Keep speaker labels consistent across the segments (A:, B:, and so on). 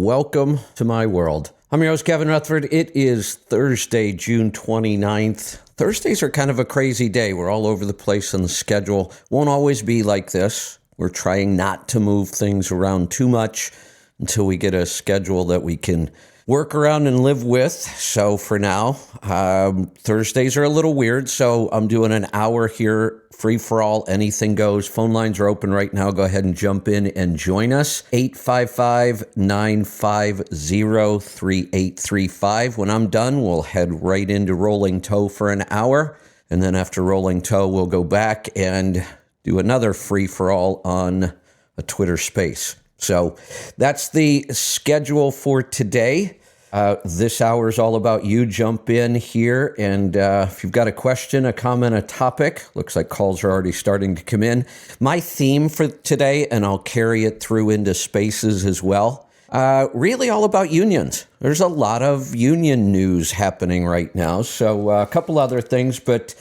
A: Welcome to my world. I'm your host, Kevin Rutherford. It is Thursday, June 29th. Thursdays are kind of a crazy day. We're all over the place on the schedule. Won't always be like this. We're trying not to move things around too much until we get a schedule that we can work around and live with. So for now, Thursdays are a little weird. So I'm doing an hour here, free for all, anything goes. Phone lines are open right now. Go ahead and jump in and join us. 855-950-3835. When I'm done, we'll head right into Rolling Toe for an hour. And then after Rolling Toe, we'll go back and do another free for all on a Twitter space. So that's the schedule for today. This hour is all about you. Jump in here, and if you've got a question, a comment, a topic, looks like calls are already starting to come in. My theme for today, and I'll carry it through into spaces as well, really all about unions. There's a lot of union news happening right now, so a couple other things, but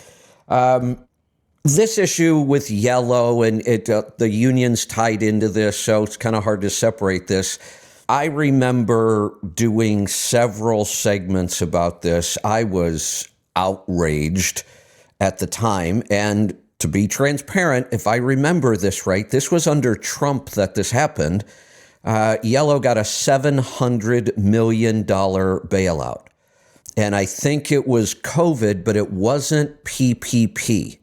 A: this issue with Yellow and the unions tied into this, so it's kind of hard to separate this. I remember doing several segments about this. I was outraged at the time. And to be transparent, if I remember this right, this was under Trump that this happened. Yellow got a $700 million bailout. And I think it was COVID, but it wasn't PPP.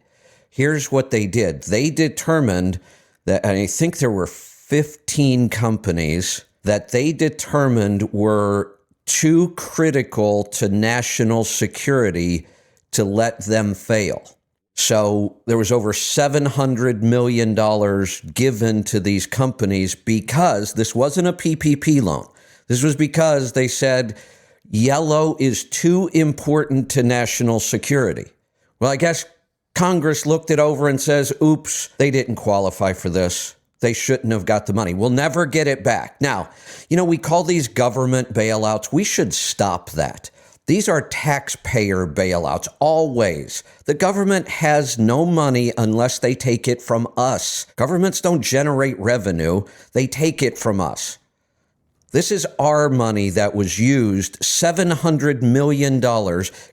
A: Here's what they did. They determined that, and I think there were 15 companies that they determined were too critical to national security to let them fail. So there was over $700 million given to these companies because this wasn't a PPP loan. This was because they said Yellow is too important to national security. Well, I guess Congress looked it over and says, oops, they didn't qualify for this. They shouldn't have got the money. We'll never get it back. Now, we call these government bailouts. We should stop that. These are taxpayer bailouts, always. The government has no money unless they take it from us. Governments don't generate revenue. They take it from us. This is our money that was used, $700 million,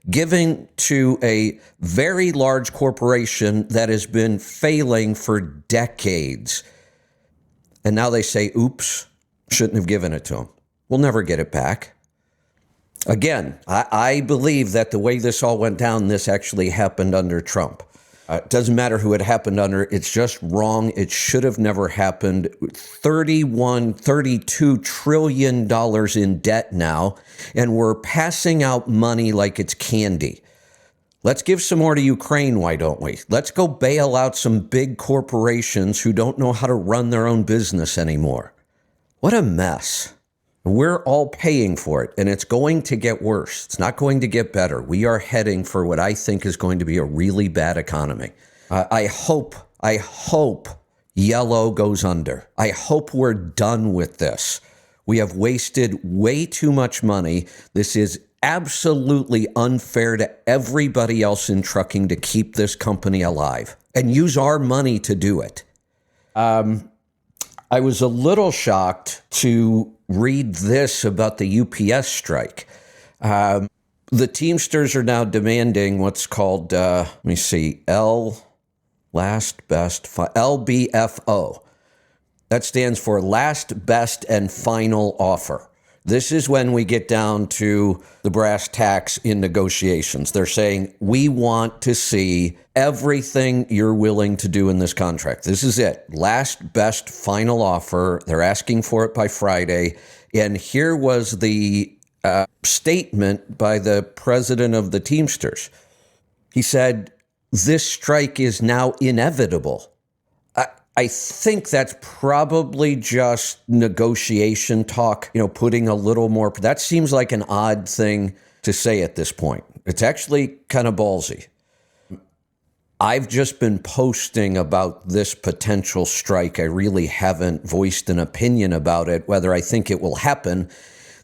A: given to a very large corporation that has been failing for decades. And now they say, oops, shouldn't have given it to them. We'll never get it back. Again, I believe that the way this all went down, this actually happened under Trump. It doesn't matter who it happened under. It's just wrong. It should have never happened. $32 trillion in debt now, and we're passing out money like it's candy. Let's give some more to Ukraine, why don't we? Let's go bail out some big corporations who don't know how to run their own business anymore. What a mess. We're all paying for it, and it's going to get worse. It's not going to get better. We are heading for what I think is going to be a really bad economy. I hope Yellow goes under. I hope we're done with this. We have wasted way too much money. This is absolutely unfair to everybody else in trucking to keep this company alive and use our money to do it. I was a little shocked to read this about the UPS strike. The Teamsters are now demanding what's called, LBFO. That stands for Last Best and Final Offer. This is when we get down to the brass tacks in negotiations. They're saying, we want to see everything you're willing to do in this contract. This is it. Last best final offer. They're asking for it by Friday. And here was the statement by the president of the Teamsters. He said, this strike is now inevitable. I think that's probably just negotiation talk, putting a little more. That seems like an odd thing to say at this point. It's actually kind of ballsy. I've just been posting about this potential strike. I really haven't voiced an opinion about it, whether I think it will happen.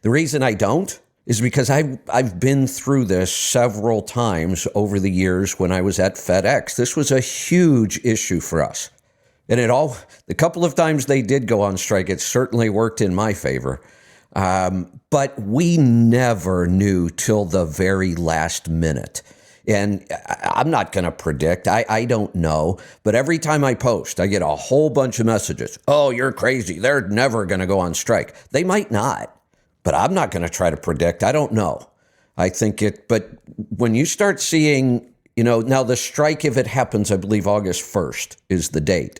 A: The reason I don't is because I've been through this several times over the years when I was at FedEx. This was a huge issue for us. And the couple of times they did go on strike, it certainly worked in my favor. But we never knew till the very last minute. And I'm not going to predict. I don't know. But every time I post, I get a whole bunch of messages. Oh, you're crazy. They're never going to go on strike. They might not, but I'm not going to try to predict. I don't know. I think but when you start seeing, now the strike, if it happens, I believe August 1st is the date.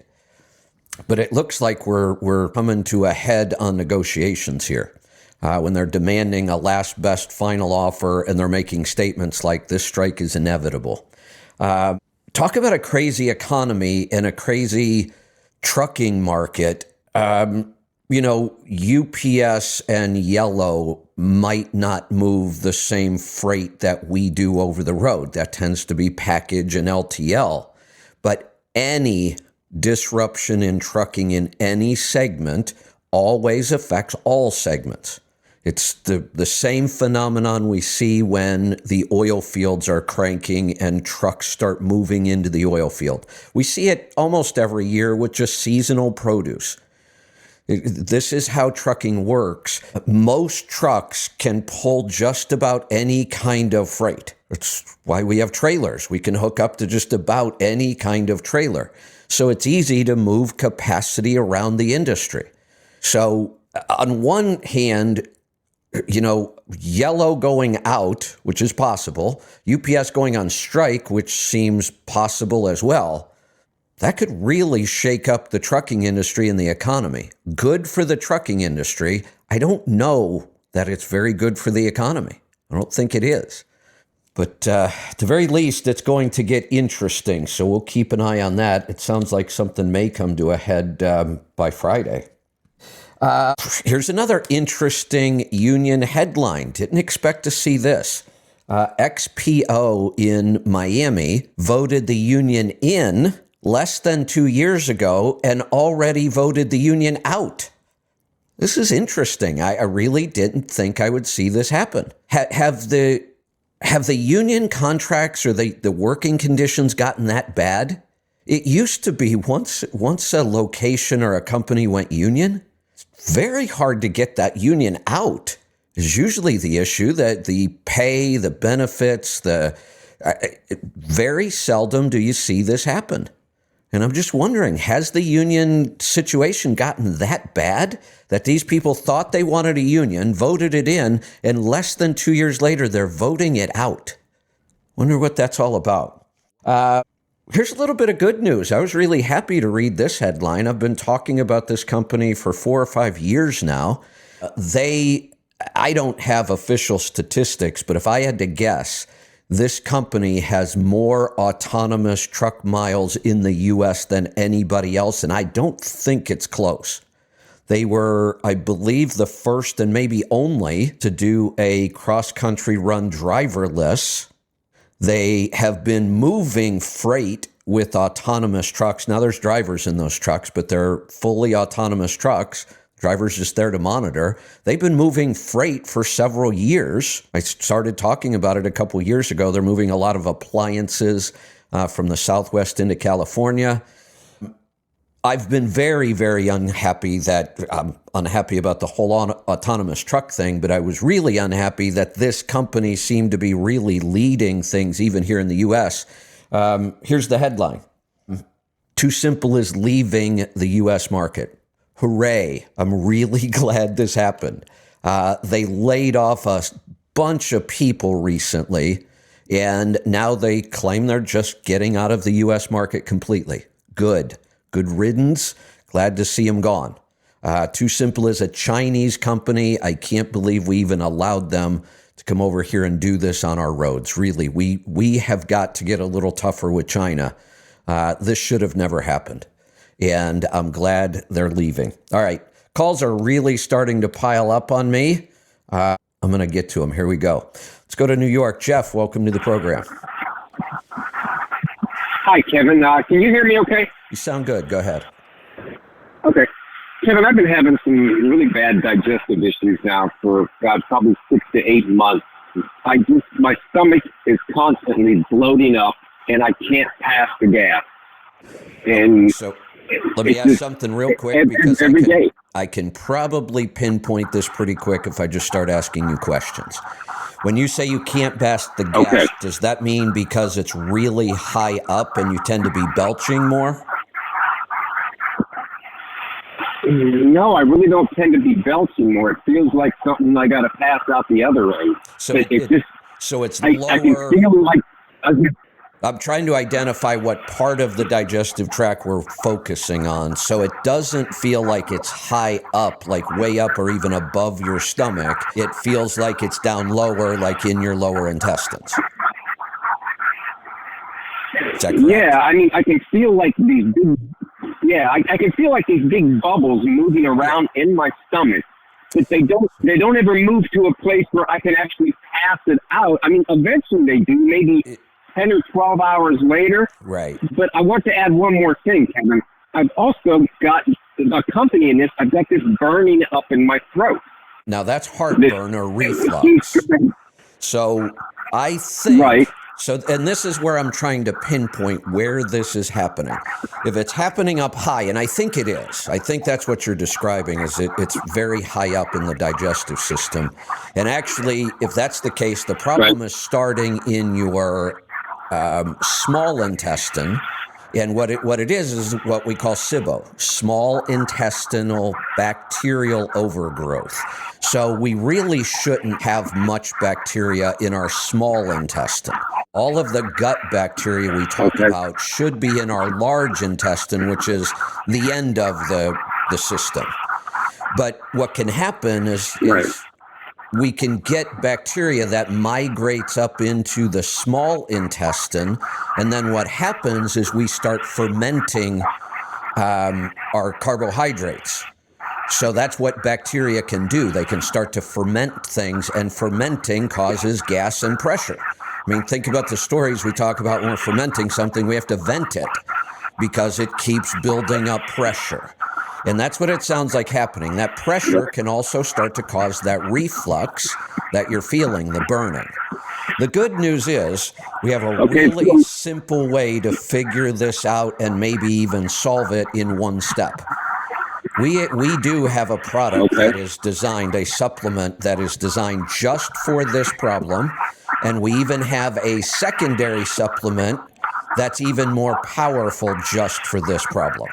A: But it looks like we're coming to a head on negotiations here. When they're demanding a last best final offer and they're making statements like this strike is inevitable. Talk about a crazy economy and a crazy trucking market. UPS and Yellow might not move the same freight that we do over the road. That tends to be package and LTL. But any disruption in trucking in any segment always affects all segments. It's the same phenomenon we see when the oil fields are cranking and trucks start moving into the oil field. We see it almost every year with just seasonal produce. This is how trucking works. Most trucks can pull just about any kind of freight. It's why we have trailers. We can hook up to just about any kind of trailer. So it's easy to move capacity around the industry. So on one hand, Yellow going out, which is possible, UPS going on strike, which seems possible as well, that could really shake up the trucking industry and the economy. Good for the trucking industry. I don't know that it's very good for the economy. I don't think it is. But at the very least, it's going to get interesting. So we'll keep an eye on that. It sounds like something may come to a head by Friday. Here's another interesting union headline. Didn't expect to see this. XPO in Miami voted the union in less than 2 years ago and already voted the union out. This is interesting. I really didn't think I would see this happen. Have the union contracts or the working conditions gotten that bad? It used to be once a location or a company went union, it's very hard to get that union out. Is usually the issue, that the pay, the benefits, very seldom do you see this happen. And I'm just wondering, has the union situation gotten that bad that these people thought they wanted a union, voted it in, and less than 2 years later, they're voting it out? Wonder what that's all about. Here's a little bit of good news. I was really happy to read this headline. I've been talking about this company for 4 or 5 years now. I don't have official statistics, but if I had to guess, this company has more autonomous truck miles in the U.S. than anybody else, and I don't think it's close. They were, I believe, the first and maybe only to do a cross-country run driverless. They have been moving freight with autonomous trucks. Now there's drivers in those trucks, but they're fully autonomous trucks. Drivers just there to monitor. They've been moving freight for several years. I started talking about it a couple years ago. They're moving a lot of appliances from the Southwest into California. I've been very, very unhappy I'm unhappy about the whole autonomous truck thing, but I was really unhappy that this company seemed to be really leading things even here in the U.S. Here's the headline. TuSimple is leaving the U.S. market. Hooray. I'm really glad this happened. They laid off a bunch of people recently, and now they claim they're just getting out of the U.S. market completely. Good riddance. Glad to see them gone. TuSimple is a Chinese company. I can't believe we even allowed them to come over here and do this on our roads. Really, we have got to get a little tougher with China. This should have never happened. And I'm glad they're leaving. All right. Calls are really starting to pile up on me. I'm going to get to them. Here we go. Let's go to New York. Jeff, welcome to the program.
B: Hi, Kevin. Can you hear me okay?
A: You sound good. Go ahead.
B: Okay. Kevin, I've been having some really bad digestive issues now for, probably 6 to 8 months. My stomach is constantly bloating up, and I can't pass the gas. And
A: So Let me
B: It's
A: ask
B: just
A: something real quick because
B: every day.
A: I can probably pinpoint this pretty quick if I just start asking you questions. When you say you can't pass the gas,
B: Okay.
A: does that mean because it's really high up and you tend to be belching more?
B: No, I really don't tend to be belching more. It feels like something I got to pass out the other end.
A: So
B: It's just
A: so it's
B: I can
A: lower.
B: feel like
A: I'm trying to identify what part of the digestive tract we're focusing on. So it doesn't feel like it's high up, like way up or even above your stomach. It feels like it's down lower, like in your lower intestines. Is that correct?
B: yeah. I mean, I can feel like these big, I can feel like these big bubbles moving around in my stomach. But they don't ever move to a place where I can actually pass it out. I mean, eventually they do, maybe 10 or 12 hours later.
A: Right.
B: But I want to add one more thing, Kevin. I've also got, accompanying this, I've got this burning up in my throat.
A: Now that's heartburn or reflux. So I think,
B: Right.
A: so, and this is where I'm trying to pinpoint where this is happening. If it's happening up high, and I think it is, I think that's what you're describing, is it's very high up in the digestive system. And actually, if that's the case, the problem is starting in your small intestine. And what it is what we call SIBO, small intestinal bacterial overgrowth. So we really shouldn't have much bacteria in our small intestine. All of the gut bacteria we talk about should be in our large intestine, which is the end of the system. But what can happen is we can get bacteria that migrates up into the small intestine, and then what happens is we start fermenting our carbohydrates. So that's what bacteria can do. They can start to ferment things, and fermenting causes gas and pressure. I mean, think about the stories we talk about when we're fermenting something. We have to vent it because it keeps building up pressure. And that's what it sounds like happening. That pressure can also start to cause that reflux that you're feeling, the burning. The good news is we have a really simple way to figure this out and maybe even solve it in one step. We do have a product that is designed, a supplement that is designed just for this problem. And we even have a secondary supplement that's even more powerful just for this problem.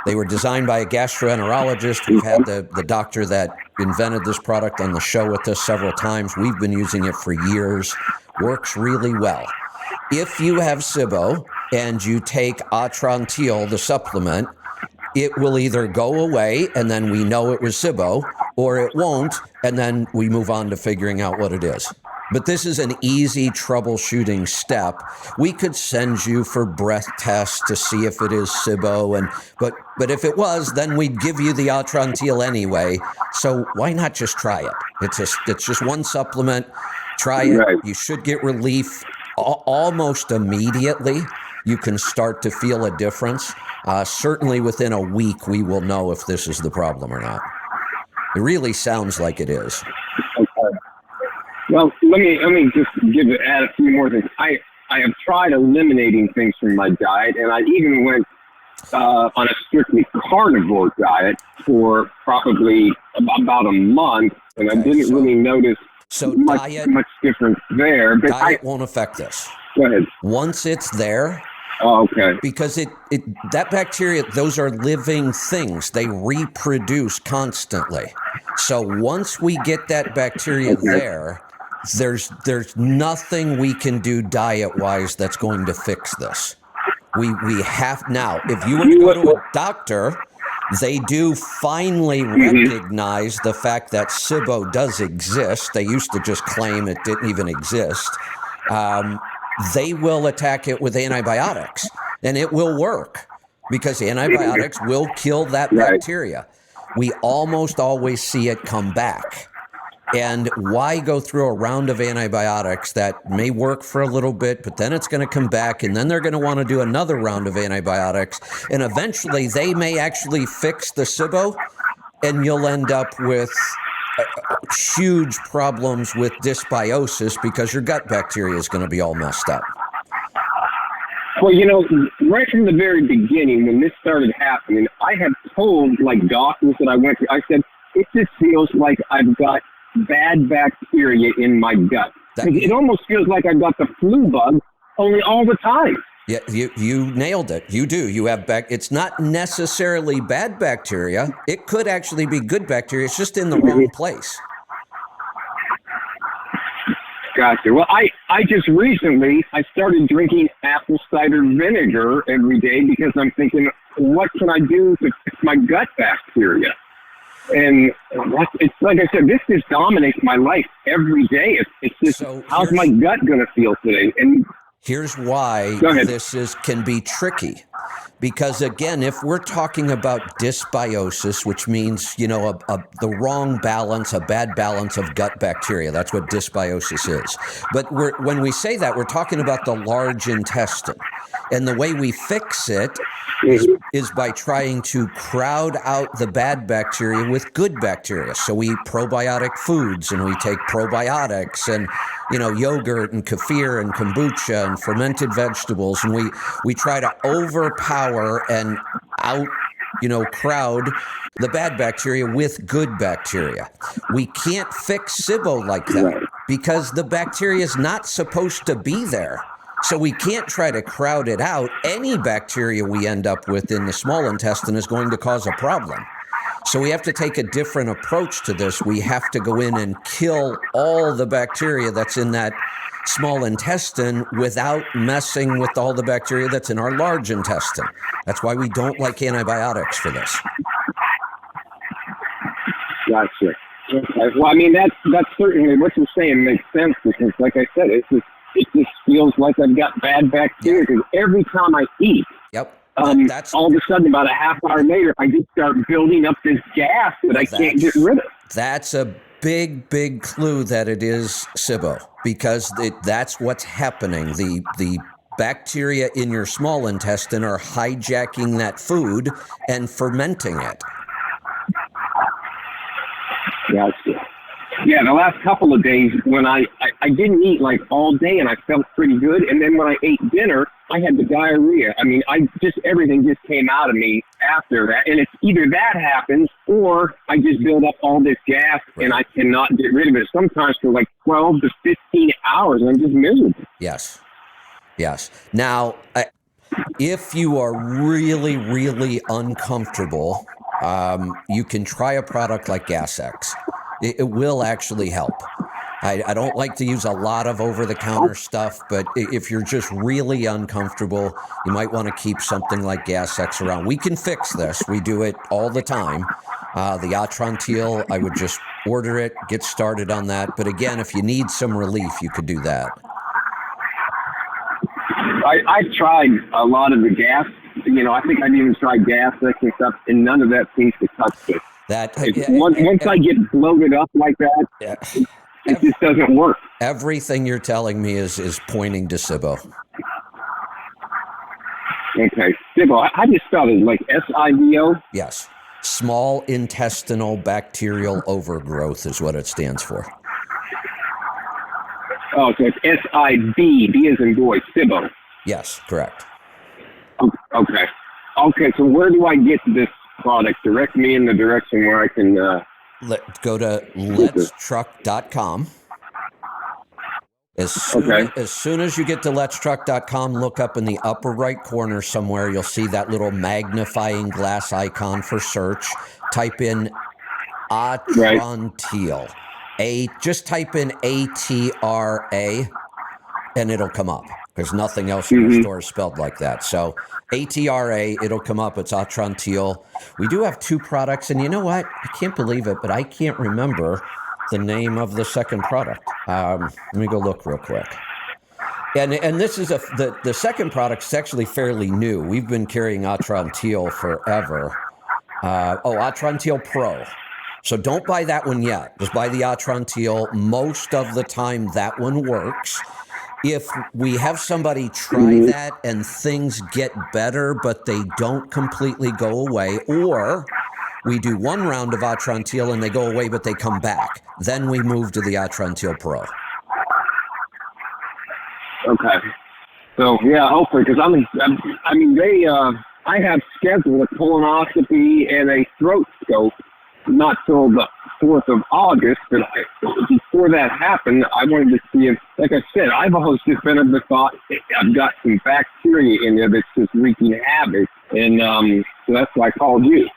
A: They were designed by a gastroenterologist. We've had the doctor that invented this product on the show with us several times. We've been using it for years. Works really well. If you have SIBO and you take Atrantil, the supplement, it will either go away and then we know it was SIBO, or it won't, and then we move on to figuring out what it is. But this is an easy troubleshooting step. We could send you for breath tests to see if it is SIBO, but if it was, then we'd give you the Atrantil anyway. So why not just try it? It's just one supplement. Try it. Right. You should get relief almost immediately. You can start to feel a difference. Certainly within a week, we will know if this is the problem or not. It really sounds like it is.
B: Well, let me just add a few more things. I have tried eliminating things from my diet, and I even went on a strictly carnivore diet for probably about a month, and I didn't really notice much difference there. But
A: diet won't affect this.
B: Go ahead.
A: Once it's there.
B: Oh, okay.
A: Because that bacteria, those are living things. They reproduce constantly. So once we get that bacteria there, there's nothing we can do diet-wise that's going to fix this. We have now. If you were to go to a doctor, they do finally recognize the fact that SIBO does exist. They used to just claim it didn't even exist. They will attack it with antibiotics, and it will work because antibiotics will kill that bacteria. We almost always see it come back. And why go through a round of antibiotics that may work for a little bit, but then it's going to come back, and then they're going to want to do another round of antibiotics, and eventually they may actually fix the SIBO, and you'll end up with huge problems with dysbiosis because your gut bacteria is going to be all messed up.
B: Well, right from the very beginning, when this started happening, I have told doctors that I went to, I said, it just feels like I've got bad bacteria in my gut. It almost feels like I've got the flu bug, only all the time.
A: Yeah, you nailed it. You do. You have it's not necessarily bad bacteria. It could actually be good bacteria. It's just in the wrong place.
B: Gotcha. Well, I just recently, I started drinking apple cider vinegar every day because I'm thinking, what can I do to fix my gut bacteria? And it's like I said, this just dominates my life every day. It's just, how's my gut going to feel today? And
A: here's why this can be tricky. Because again, if we're talking about dysbiosis, which means, the wrong balance, a bad balance of gut bacteria, that's what dysbiosis is. But when we say that, we're talking about the large intestine. And the way we fix it is by trying to crowd out the bad bacteria with good bacteria. So we eat probiotic foods, and we take probiotics and, yogurt and kefir and kombucha and fermented vegetables. And we try to overpower and crowd the bad bacteria with good bacteria. We can't fix SIBO like that because the bacteria is not supposed to be there. So we can't try to crowd it out. Any bacteria we end up with in the small intestine is going to cause a problem. So we have to take a different approach to this. We have to go in and kill all the bacteria that's in that small intestine without messing with all the bacteria that's in our large intestine. That's why we don't like antibiotics for this.
B: Gotcha. Okay. Well, I mean, that's certainly what you're saying makes sense because, like I said, it just feels like I've got bad bacteria because every time I eat, all of a sudden, about a half hour later, I just start building up this gas that I can't get rid of.
A: That's a big, big clue that it is SIBO because that's what's happening. The bacteria in your small intestine are hijacking that food and fermenting it.
B: Gotcha. Yeah, the last couple of days when I didn't eat all day and I felt pretty good. And then when I ate dinner, I had the diarrhea. I mean, everything just came out of me after that. And it's either that happens or I just build up all this gas and I cannot get rid of it. Sometimes for 12 to 15 hours. I'm just miserable.
A: Yes. Now, if you are really, really uncomfortable, you can try a product like Gas-X. It will actually help. I don't like to use a lot of over-the-counter stuff, but if you're just really uncomfortable, you might want to keep something like Gas-X around. We can fix this. We do it all the time. The Atrantil, I would just order it, get started on that. But again, if you need some relief, you could do that.
B: I've tried a lot of the gas. I think I've even tried Gas-X and stuff, and none of that seems to touch it. Once I get bloated up like that, it just doesn't work.
A: Everything you're telling me is pointing to SIBO.
B: Okay. SIBO, how do you spell it? Like SIBO?
A: Yes. Small intestinal bacterial overgrowth is what it stands for.
B: Oh, so it's S-I-B, B as in boy, SIBO.
A: Yes, correct.
B: Okay. Okay, so where do I get this product? Direct me in the direction where I can...
A: Go to letstruck.com. As soon as you get to letstruck.com, look up in the upper right corner somewhere. You'll see that little magnifying glass icon for search. Type in Atrantil. Just type in A-T-R-A, and it'll come up. There's nothing else in your store spelled like that. So A-T-R-A, it'll come up. It's Atrantil. We do have two products, and you know what? I can't believe it, but I can't remember the name of the second product. Let me go look real quick. And this is the second product is actually fairly new. We've been carrying Atrantil forever. Atrantil Pro. So don't buy that one yet. Just buy the Atrantil. Most of the time that one works. If we have somebody try that and things get better, but they don't completely go away, or we do one round of Atrantil and they go away, but they come back, then we move to the Atrantil Pro.
B: Okay. So yeah, hopefully, because I mean, I have scheduled a colonoscopy and a throat scope not till the 4th of August, but before that happened, I wanted to see if, like I said, I've always just been of the thought I've got some bacteria in there that's just wreaking havoc, and so that's why I called you.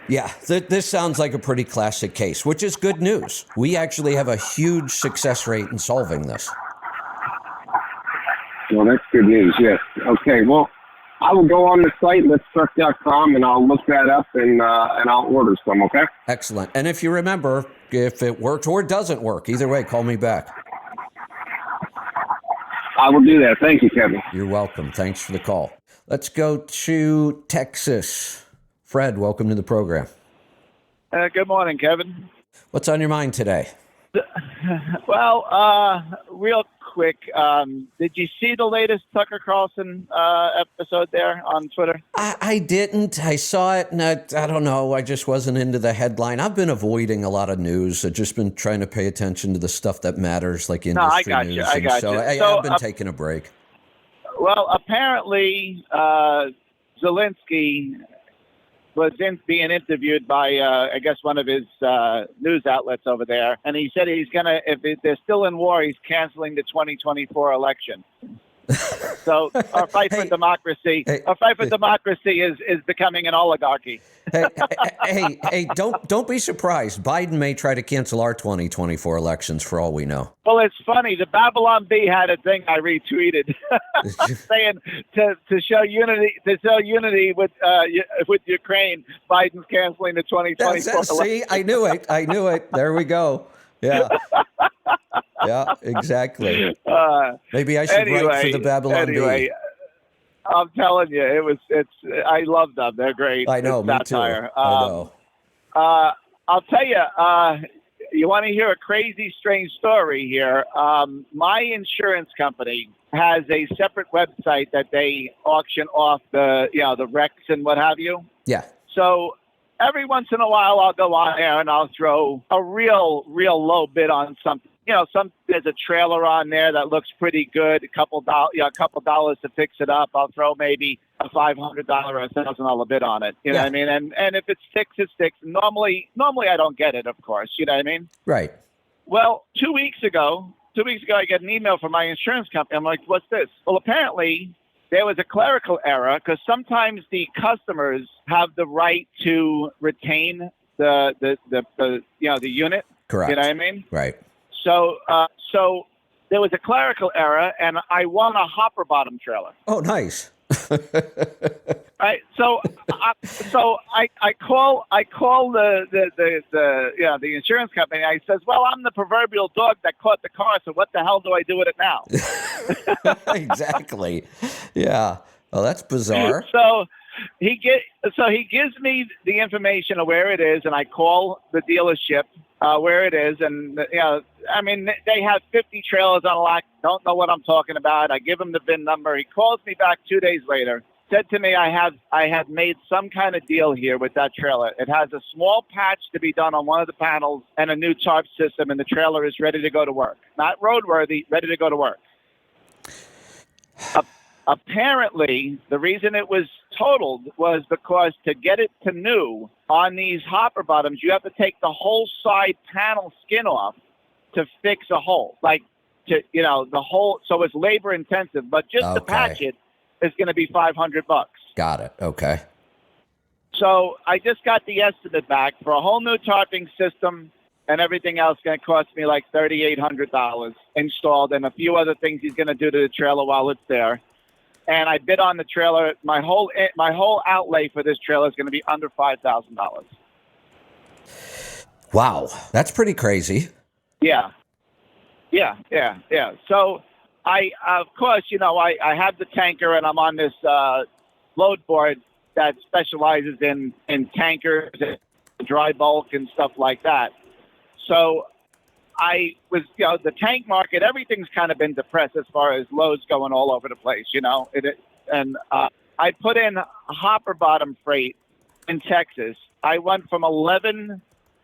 A: Yeah, this sounds like a pretty classic case, which is good news. We actually have a huge success rate in solving this.
B: Well, that's good news, yes. Okay, well, I will go on the site, letstruck.com, and I'll look that up and I'll order some, okay?
A: Excellent. And if you remember, if it works or doesn't work, either way, call me back.
B: I will do that. Thank you, Kevin.
A: You're welcome. Thanks for the call. Let's go to Texas. Fred, welcome to the program.
C: Good morning, Kevin.
A: What's on your mind today?
C: Well, real quick, did you see the latest Tucker Carlson episode there on Twitter?
A: I didn't. I saw it, and I don't know. I just wasn't into the headline. I've been avoiding a lot of news. I've just been trying to pay attention to the stuff that matters, like industry news.
C: I got you.
A: I've been taking a break.
C: Well, apparently, Zelensky was being interviewed by, I guess, one of his news outlets over there. And he said he's going to, if they're still in war, he's canceling the 2024 election. So our fight for democracy, is becoming an oligarchy.
A: Hey, don't be surprised. Biden may try to cancel our 2024 elections for all we know.
C: Well, it's funny. The Babylon Bee had a thing I retweeted saying to show unity with Ukraine, Biden's canceling the 2024 election.
A: See, I knew it. There we go. Yeah. Yeah, exactly. Maybe I should write for the Babylon Bee.
C: I'm telling you, I love them. They're great.
A: I know, me
C: satire.
A: too. I know.
C: I'll tell you, you want to hear a crazy, strange story here? My insurance company has a separate website that they auction off the wrecks and what have you.
A: Yeah.
C: So every once in a while, I'll go on there and I'll throw a real low bid on something. There's a trailer on there that looks pretty good. A couple dollars to fix it up. I'll throw maybe a $500 or $1,000 bid on it. You know what I mean? And if it sticks, it sticks. Normally I don't get it, of course. You know what I mean?
A: Right.
C: Well, 2 weeks ago, I get an email from my insurance company. I'm like, what's this? Well, apparently there was a clerical error because sometimes the customers have the right to retain the unit.
A: Correct.
C: You know what I mean?
A: Right.
C: So there was a clerical error, and I won a hopper bottom trailer.
A: Oh, nice.
C: Right. So I call the insurance company. I says, well, I'm the proverbial dog that caught the car. So what the hell do I do with it now?
A: Exactly. Yeah. Well, that's bizarre.
C: So he gives me the information of where it is, and I call the dealership where it is, and I mean, they have 50 trailers on lock. Don't know what I'm talking about. I give him the VIN number. He calls me back 2 days later. Said to me, I have made some kind of deal here with that trailer. It has a small patch to be done on one of the panels and a new tarp system, and the trailer is ready to go to work. Not roadworthy, ready to go to work. Apparently, the reason it was totaled was because to get it to new on these hopper bottoms, you have to take the whole side panel skin off to fix a hole. The whole. So it's labor intensive, but just to patch it is going to be $500.
A: Got it. Okay.
C: So I just got the estimate back for a whole new tarping system and everything else. Going to cost me like $3,800 installed, and a few other things he's going to do to the trailer while it's there. And I bid on the trailer. My whole outlay for this trailer is going to be under $5,000.
A: Wow, that's pretty crazy.
C: Yeah. So I, of course, I have the tanker, and I'm on this load board that specializes in tankers, and dry bulk, and stuff like that. So I was, the tank market, everything's kind of been depressed as far as loads going all over the place, I put in hopper bottom freight in Texas. I went from 11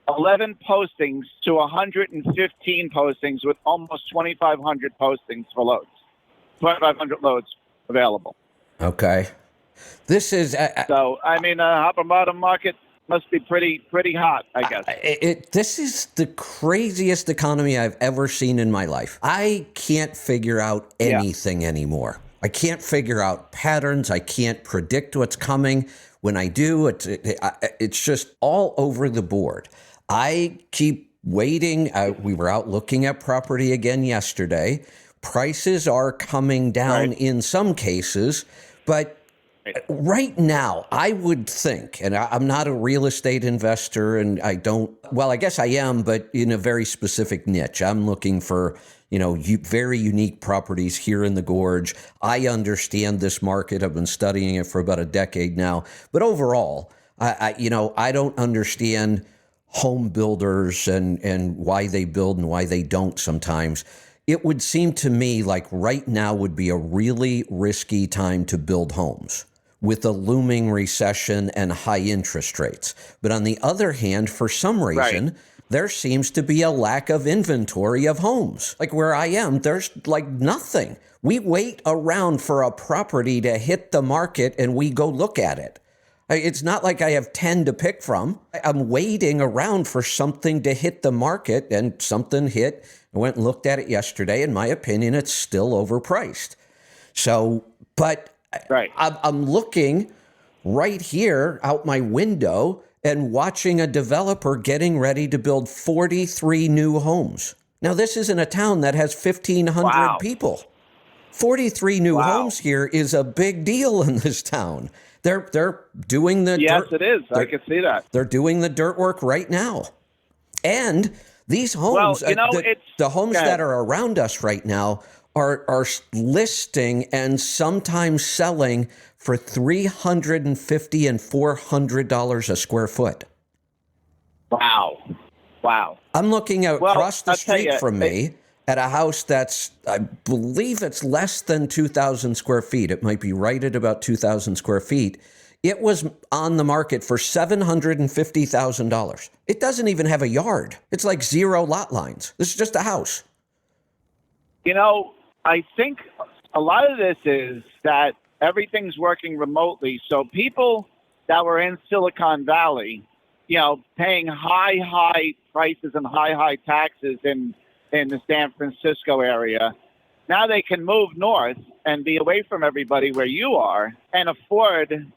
C: postings to 115 postings with almost 2,500 postings for loads, 2,500 loads. available.
A: Okay. This is
C: So, I mean, upper bottom market must be pretty hot, I guess.
A: this is the craziest economy I've ever seen in my life. I can't figure out anything anymore. I can't figure out patterns. I can't predict what's coming. When I do, it's just all over the board. I keep waiting. We were out looking at property again yesterday. Prices are coming down in some cases, but right now, I would think, and I'm not a real estate investor, and I guess I am, but in a very specific niche. I'm looking for, very unique properties here in the Gorge. I understand this market. I've been studying it for about a decade now. But overall, I don't understand home builders and why they build and why they don't sometimes. It would seem to me like right now would be a really risky time to build homes with a looming recession and high interest rates. But on the other hand, for some reason, there seems to be a lack of inventory of homes. Like where I am, there's like nothing. We wait around for a property to hit the market and we go look at it. It's not like I have 10 to pick from. I'm waiting around for something to hit the market, and something hit. I went and looked at it yesterday. In my opinion, it's still overpriced. So, but I'm looking right here out my window and watching a developer getting ready to build 43 new homes. Now, this isn't a town that has 1,500 people. 43 new homes here is a big deal in this town. They're doing the dirt.
C: It is. I can see that.
A: They're doing the dirt work right now. And these homes, the homes that are around us right now are listing and sometimes selling for $350 and $400 a square foot.
C: Wow.
A: I'm looking across the street from me at a house that's, I believe it's less than 2,000 square feet. It might be right at about 2,000 square feet. It was on the market for $750,000. It doesn't even have a yard. It's like 0 lot lines. This is just a house.
C: I think a lot of this is that everything's working remotely. So people that were in Silicon Valley, paying high prices and high taxes in the San Francisco area, now they can move north and be away from everybody where you are and afford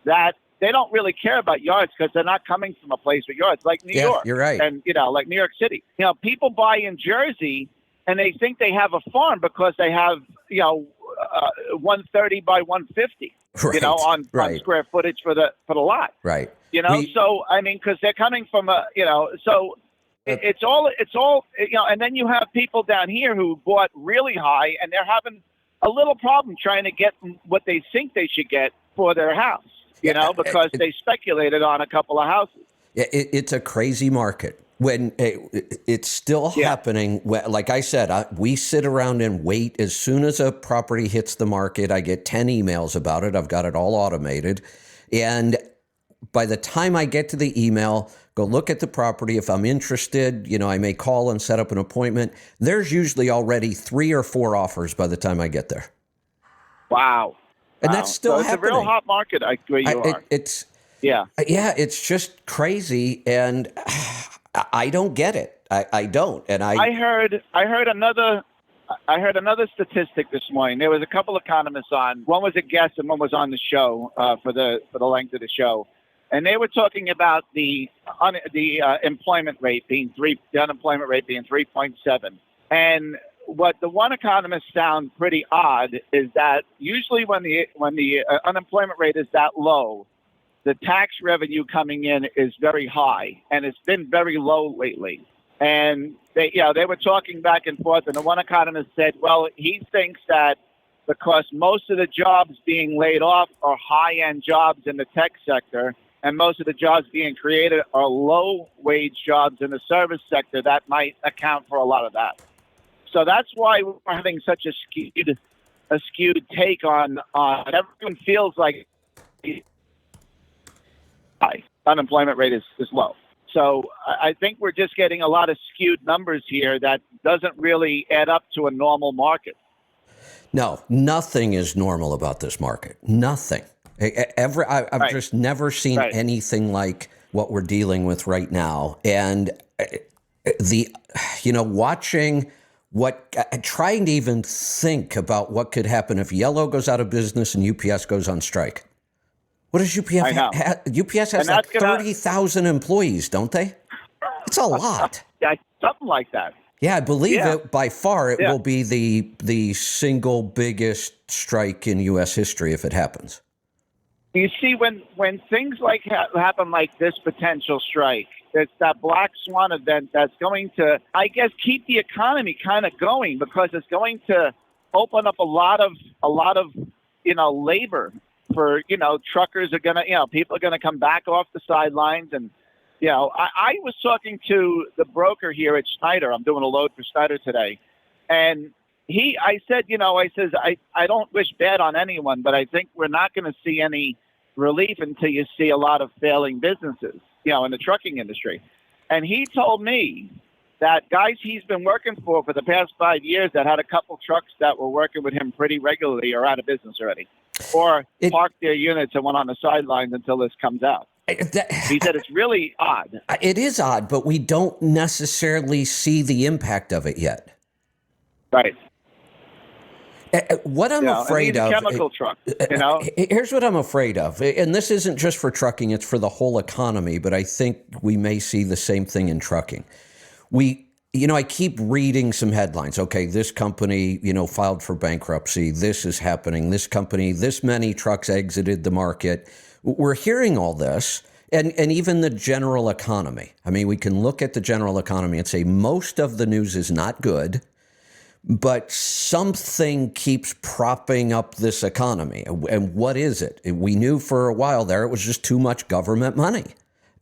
C: that. They don't really care about yards because they're not coming from a place with yards like New York.
A: You're right.
C: And, like New York City. People buy in Jersey and they think they have a farm because they have, 130 by 150, on square footage for the lot.
A: Right.
C: So, I mean, because they're coming from it's all, and then you have people down here who bought really high and they're having a little problem trying to get what they think they should get for their house, because they speculated on a couple of houses.
A: It's a crazy market. When it's still happening, like I said, we sit around and wait. As soon as a property hits the market, I get 10 emails about it. I've got it all automated. And by the time I get to the email, go look at the property. If I'm interested, I may call and set up an appointment. There's usually already 3 or 4 offers by the time I get there.
C: Wow.
A: And that's still
C: happening.
A: It's
C: a real hot market where you are.
A: It's just crazy. And I don't get it. I don't. And I heard
C: another statistic this morning. There was a couple economists on. One was a guest and one was on the show for the length of the show, and they were talking about the employment rate being the unemployment rate being 3.7. And what the one economist found pretty odd is that usually when the unemployment rate is that low, the tax revenue coming in is very high, and it's been very low lately. And they were talking back and forth, and the one economist said, well, he thinks that because most of the jobs being laid off are high-end jobs in the tech sector, and most of the jobs being created are low-wage jobs in the service sector, that might account for a lot of that. So that's why we're having such a skewed take on everyone feels like high unemployment rate is low. So I think we're just getting a lot of skewed numbers here that doesn't really add up to a normal market.
A: No, nothing is normal about this market. Nothing. I've
C: Right.
A: just never seen
C: Right.
A: anything like what we're dealing with right now. And watching trying to even think about what could happen if Yellow goes out of business and UPS goes on strike. What does UPS
C: I know.
A: UPS has
C: And
A: like
C: that's gonna-
A: 30,000 employees, don't they? It's a lot.
C: Yeah, something like that.
A: Yeah, I believe
C: Yeah.
A: it by far it
C: Yeah.
A: will be the single biggest strike in U.S. history if it happens.
C: You see, when things like happen, like this potential strike, it's that black swan event that's going to, I guess, keep the economy kind of going, because it's going to open up a lot of labor for truckers are gonna people are gonna come back off the sidelines. And I was talking to the broker here at Schneider. I'm doing a load for Schneider today, and I said I don't wish bad on anyone, but I think we're not going to see any relief until you see a lot of failing businesses, in the trucking industry. And he told me that guys he's been working for the past 5 years that had a couple trucks that were working with him pretty regularly are out of business already, or parked their units and went on the sidelines until this comes out. He said it's really odd.
A: It is odd, but we don't necessarily see the impact of it yet.
C: Right.
A: What I'm afraid of,
C: chemical truck,
A: here's what I'm afraid of, and this isn't just for trucking, it's for the whole economy, but I think we may see the same thing in trucking. I keep reading some headlines. Okay, this company, filed for bankruptcy. This is happening. This company, this many trucks exited the market. We're hearing all this, and even the general economy. I mean, we can look at the general economy and say most of the news is not good, but something keeps propping up this economy. And what is it? We knew for a while there it was just too much government money.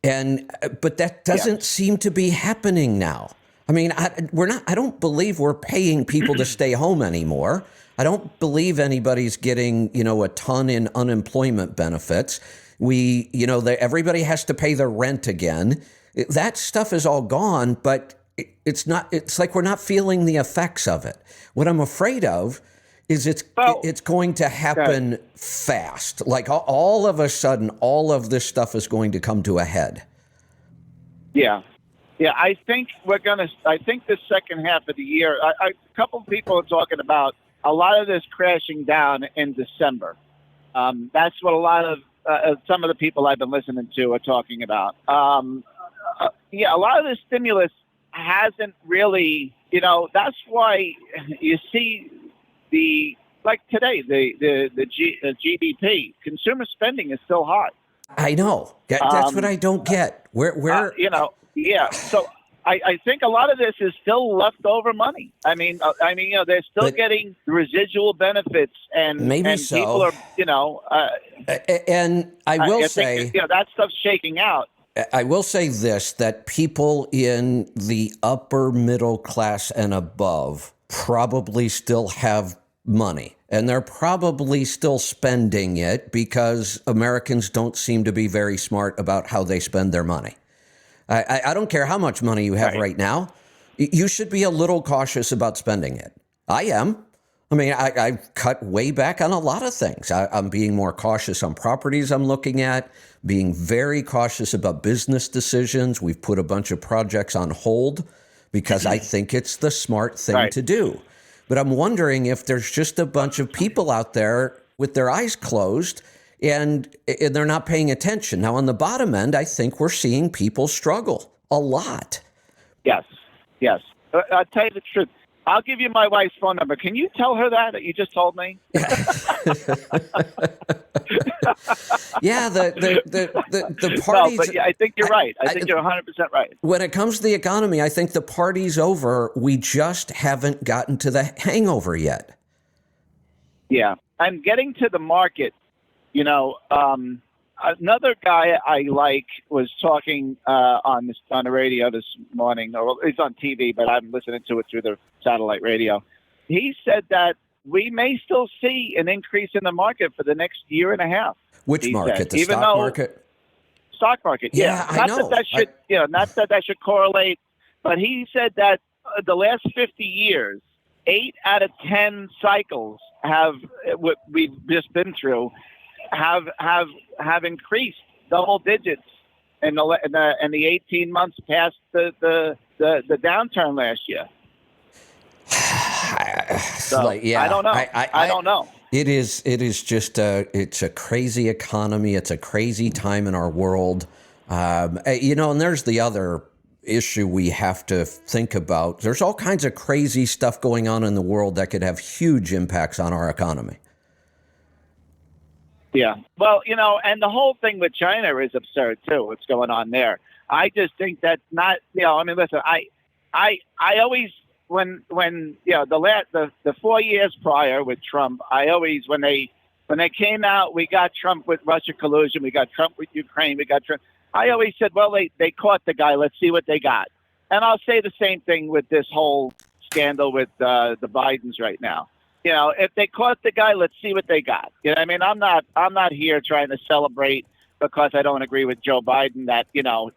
A: But that doesn't seem to be happening now. I mean, I don't believe we're paying people to stay home anymore. I don't believe anybody's getting, a ton in unemployment benefits. Everybody has to pay their rent again. That stuff is all gone, but it's like we're not feeling the effects of it. What I'm afraid of is it's going to happen fast. Like all of a sudden, all of this stuff is going to come to a head.
C: Yeah. Yeah, I think the second half of the year, a couple of people are talking about a lot of this crashing down in December. That's what a lot of some of the people I've been listening to are talking about. A lot of the stimulus hasn't really, that's why you see today, the GDP, consumer spending is still hot.
A: I know. That's what I don't get. So I think a lot of this is still leftover money. I mean, they're still getting residual benefits, and maybe
C: people are,
A: And I will say,
C: that stuff's shaking out.
A: I will say this, that people in the upper middle class and above probably still have money, and they're probably still spending it because Americans don't seem to be very smart about how they spend their money. I don't care how much money you have right now. You should be a little cautious about spending it. I am. I mean, I cut way back on a lot of things. I'm being more cautious on properties I'm looking at, being very cautious about business decisions. We've put a bunch of projects on hold because I think it's the smart thing to do. But I'm wondering if there's just a bunch of people out there with their eyes closed and they're not paying attention. Now, on the bottom end, I think we're seeing people struggle a lot.
C: Yes. I'll tell you the truth. I'll give you my wife's phone number. Can you tell her that you just told me?
A: Yeah, the parties.
C: No, but I think you're right. I think you're 100% right.
A: When it comes to the economy, I think the party's over. We just haven't gotten to the hangover yet. Yeah.
C: I'm getting to the market. Another guy I like was talking on the radio this morning, or it's on TV, but I'm listening to it through the satellite radio. He said that we may still see an increase in the market for the next year and a half.
A: Which market? The stock market?
C: Stock market.
A: Yeah, I know.
C: Not that should correlate, but he said that the last 50 years, 8 out of 10 cycles have what we've just been through have increased double digits in the 18 months past the downturn last year. So I don't know. I don't know.
A: It is just it's a crazy economy. It's a crazy time in our world. And there's the other issue we have to think about. There's all kinds of crazy stuff going on in the world that could have huge impacts on our economy.
C: Yeah. Well, and the whole thing with China is absurd too. What's going on there? I just think that's not. Listen. I always when the 4 years prior with Trump, I always when they came out, we got Trump with Russia collusion, we got Trump with Ukraine, we got Trump. I always said, well, they caught the guy. Let's see what they got. And I'll say the same thing with this whole scandal with the Bidens right now. If they caught the guy, let's see what they got. I'm not here trying to celebrate because I don't agree with Joe Biden that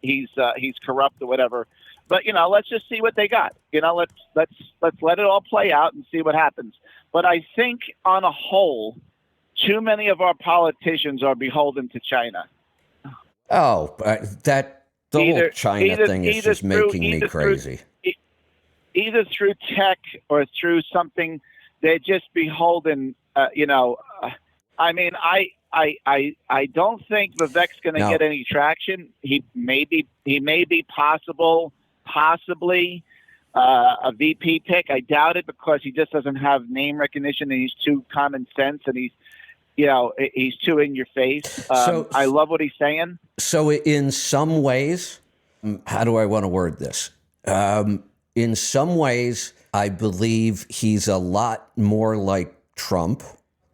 C: he's corrupt or whatever. But let's just see what they got. Let's let it all play out and see what happens. But I think on a whole, too many of our politicians are beholden to China.
A: Oh, the whole China thing is just making me crazy.
C: Either through tech or through something, they're just beholden. I don't think Vivek's going to get any traction. He may be possibly a VP pick. I doubt it because he just doesn't have name recognition and he's too common sense and he's too in your face. I love what he's saying.
A: So in some ways, how do I want to word this? In some ways, I believe he's a lot more like Trump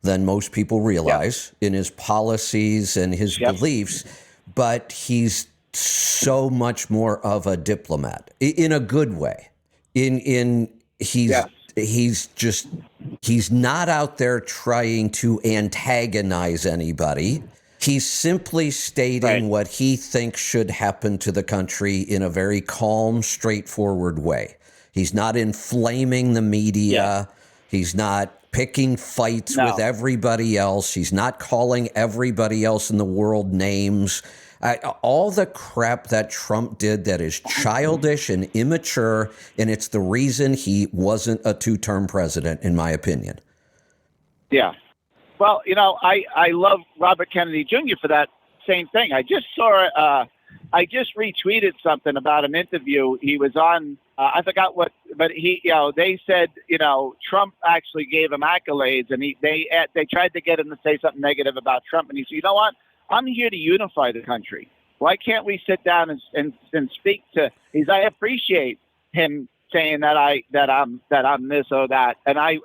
A: than most people realize in his policies and his beliefs, but he's so much more of a diplomat in a good way. He's not out there trying to antagonize anybody. He's simply stating what he thinks should happen to the country in a very calm, straightforward way. He's not inflaming the media. Yeah. He's not picking fights with everybody else. He's not calling everybody else in the world names. All the crap that Trump did that is childish and immature, and it's the reason he wasn't a two-term president, in my opinion.
C: Yeah. Well, I love Robert Kennedy Jr. for that same thing. I just saw, I just retweeted something about an interview he was on. I forgot what, but they said, Trump actually gave him accolades, and they tried to get him to say something negative about Trump, and he said, you know what? I'm here to unify the country. Why can't we sit down and speak to? I appreciate him saying that I'm this or that, and I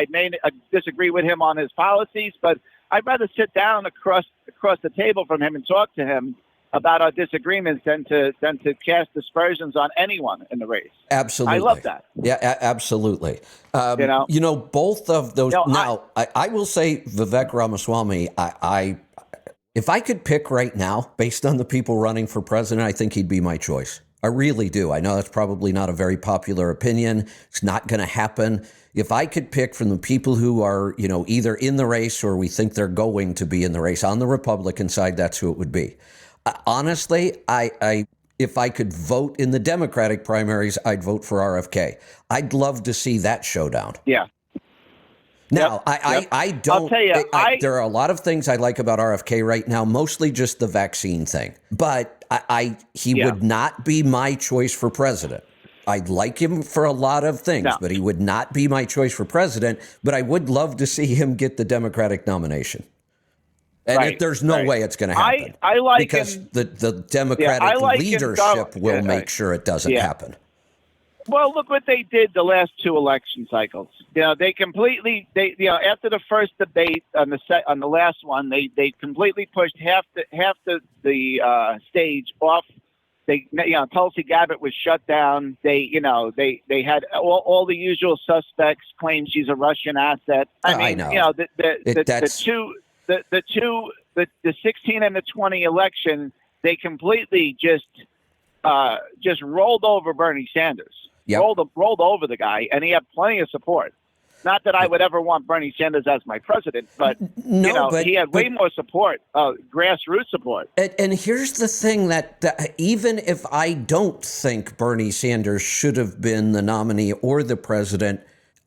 C: may disagree with him on his policies, but I'd rather sit down across the table from him and talk to him about our disagreements than to cast aspersions on anyone in the race.
A: Absolutely,
C: I love that.
A: Yeah, absolutely. Both of those. I will say Vivek Ramaswamy. If I could pick right now, based on the people running for president, I think he'd be my choice. I really do. I know that's probably not a very popular opinion. It's not going to happen. If I could pick from the people who are, either in the race or we think they're going to be in the race on the Republican side, that's who it would be. Honestly, if I could vote in the Democratic primaries, I'd vote for RFK. I'd love to see that showdown.
C: Yeah.
A: Now, I don't. I'll tell you, there are a lot of things I like about RFK right now, mostly just the vaccine thing. But he would not be my choice for president. I'd like him for a lot of things, but he would not be my choice for president. But I would love to see him get the Democratic nomination. And there's no way it's going to happen.
C: I like
A: because
C: him,
A: the Democratic leadership will make sure it doesn't happen.
C: Well, look what they did the last two election cycles. They completely after the first debate on the last one, they completely pushed half the stage off. Tulsi Gabbard was shut down. They had all the usual suspects claim she's a Russian asset. I know. The 16 and the 20 election, they completely just rolled over Bernie Sanders.
A: Yep.
C: rolled over the guy, and he had plenty of support. Not that I would ever want Bernie Sanders as my president, but he had way more support, grassroots support.
A: And here's the thing that even if I don't think Bernie Sanders should have been the nominee or the president,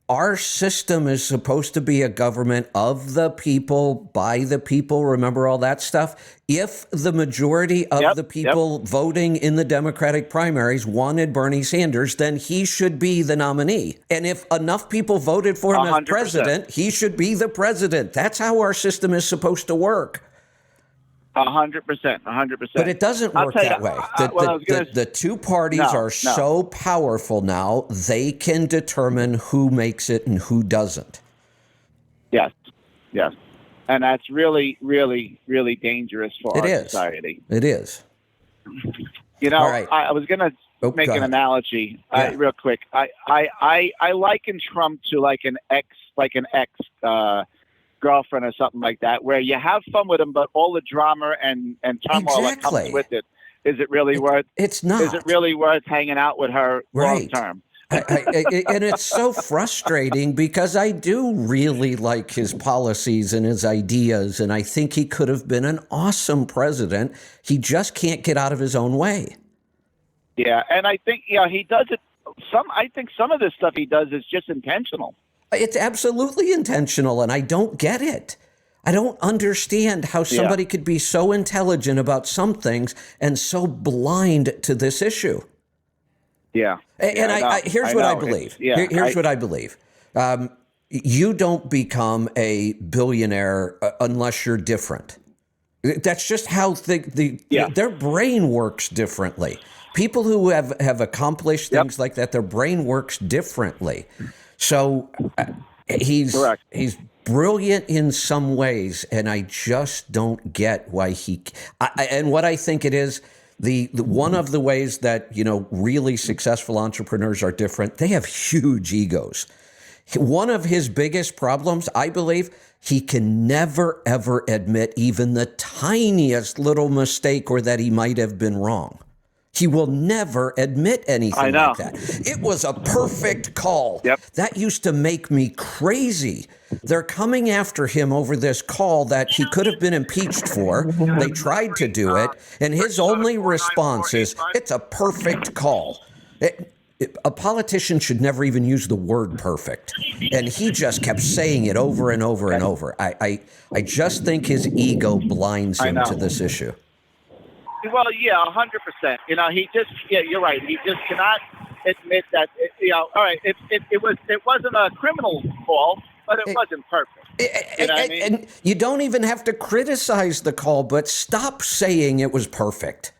A: our system is supposed to be a government of the people, by the people. Remember all that stuff? If the majority of the people voting in the Democratic primaries wanted Bernie Sanders, then he should be the nominee. And if enough people voted for him 100%. As president, he should be the president. That's how our system is supposed to work.
C: 100%, 100%.
A: But it doesn't work that way. The two parties are so powerful now, they can determine who makes it and who doesn't.
C: Yes. And that's really, really, really dangerous for our society.
A: It is.
C: Right. I was going to make an analogy real quick. I liken Trump to like an ex girlfriend or something like that, where you have fun with him, but all the drama and turmoil that comes with it, is it really worth?
A: It's not.
C: Is it really worth hanging out with her long term?
A: And it's so frustrating because I do really like his policies and his ideas, and I think he could have been an awesome president. He just can't get out of his own way.
C: Yeah, and I think he does it. I think some of this stuff he does is just intentional.
A: It's absolutely intentional, and I don't get it. I don't understand how somebody could be so intelligent about some things and so blind to this issue.
C: Yeah.
A: And here's what I believe. Here's what I believe. You don't become a billionaire unless you're different. That's just how their brain works differently. People who have accomplished things like that, their brain works differently. So he's brilliant in some ways, and I just don't get why and what I think it is, the one of the ways that, really successful entrepreneurs are different, they have huge egos. One of his biggest problems, I believe, he can never, ever admit even the tiniest little mistake or that he might have been wrong. He will never admit anything like that. It was a perfect call.
C: Yep.
A: That used to make me crazy. They're coming after him over this call that he could have been impeached for. They tried to do it, and his only response is, it's a perfect call. A politician should never even use the word perfect. And he just kept saying it over and over and over. I just think his ego blinds him to this issue.
C: Well, 100%. He just, you're right. He just cannot admit that, all right, it wasn't a criminal call, but it wasn't perfect.
A: And you don't even have to criticize the call, but stop saying it was perfect.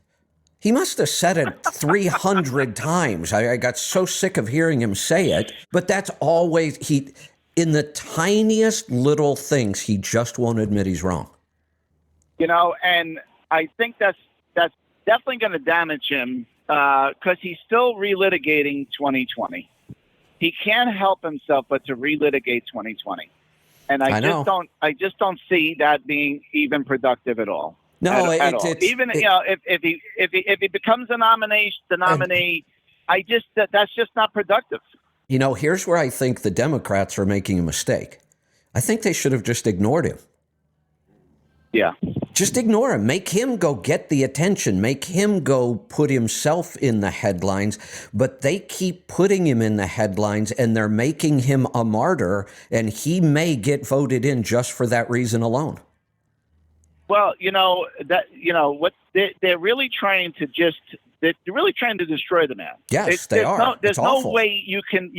A: He must have said it 300 times. I got so sick of hearing him say it, but that's always, in the tiniest little things, he just won't admit he's wrong.
C: And I think that's definitely going to damage him because he's still relitigating 2020. He can't help himself but to relitigate 2020, and I just don't see that being even productive at all.
A: No,
C: at all. Even if he becomes the nominee, that's just not productive.
A: Here's where I think the Democrats are making a mistake. I think they should have just ignored him.
C: Yeah.
A: Just ignore him. Make him go get the attention. Make him go put himself in the headlines. But they keep putting him in the headlines, and they're making him a martyr, and he may get voted in just for that reason alone.
C: Well, what they're really trying to destroy the man.
A: Yes, they are.
C: There's no way you can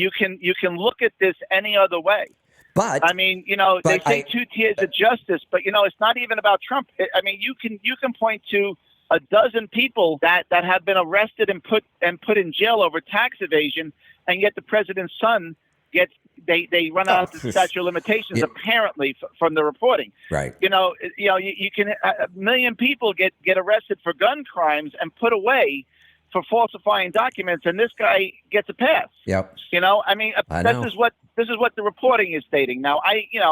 C: look at this any other way.
A: But
C: they say two tiers of justice, but it's not even about Trump. You can point to a dozen people that have been arrested and put in jail over tax evasion, and yet the president's son they run out of the statute of limitations apparently from the reporting.
A: Right.
C: You can a million people get arrested for gun crimes and put away for falsifying documents, and this guy gets a pass.
A: Yep.
C: This is what the reporting is stating. Now,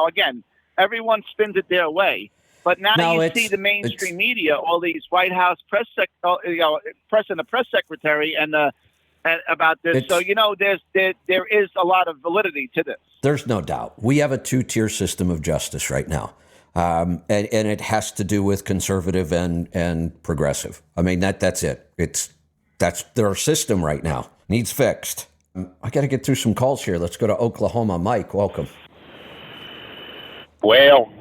C: again, everyone spins it their way, but now you see the mainstream media, all these White House press and the press secretary and the about this.
A: It's-
C: So there is a lot of validity to this.
A: There's no doubt. We have a two-tier system of justice right now. And it has to do with conservative and progressive. I mean, that's it. That's their system right now. Needs fixed. I got to get through some calls here. Let's go to Oklahoma. Mike, welcome.
D: Well,